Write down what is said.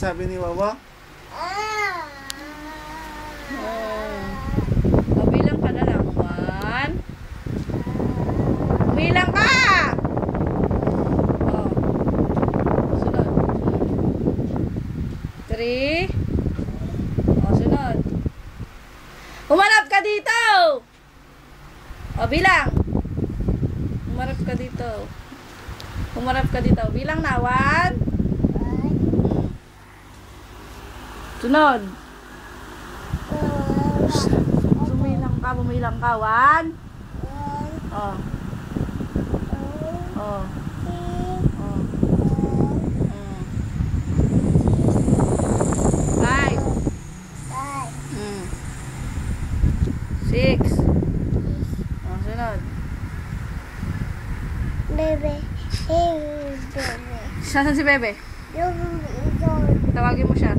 sabi ni Wawa? Bilang ka na lang. 1. Bilang ka! Oh. Sunod. 3. Oh, sunod. Humarap ka dito! O, bilang. Humarap ka dito. Humarap ka dito. Bilang na. 1. Sunod. Bumilang ka. 1. Oh. Oh. Oh. 5. 6. Oh, sunod. Bebe. Saan si Bebe? Yung Tawagin mo siya.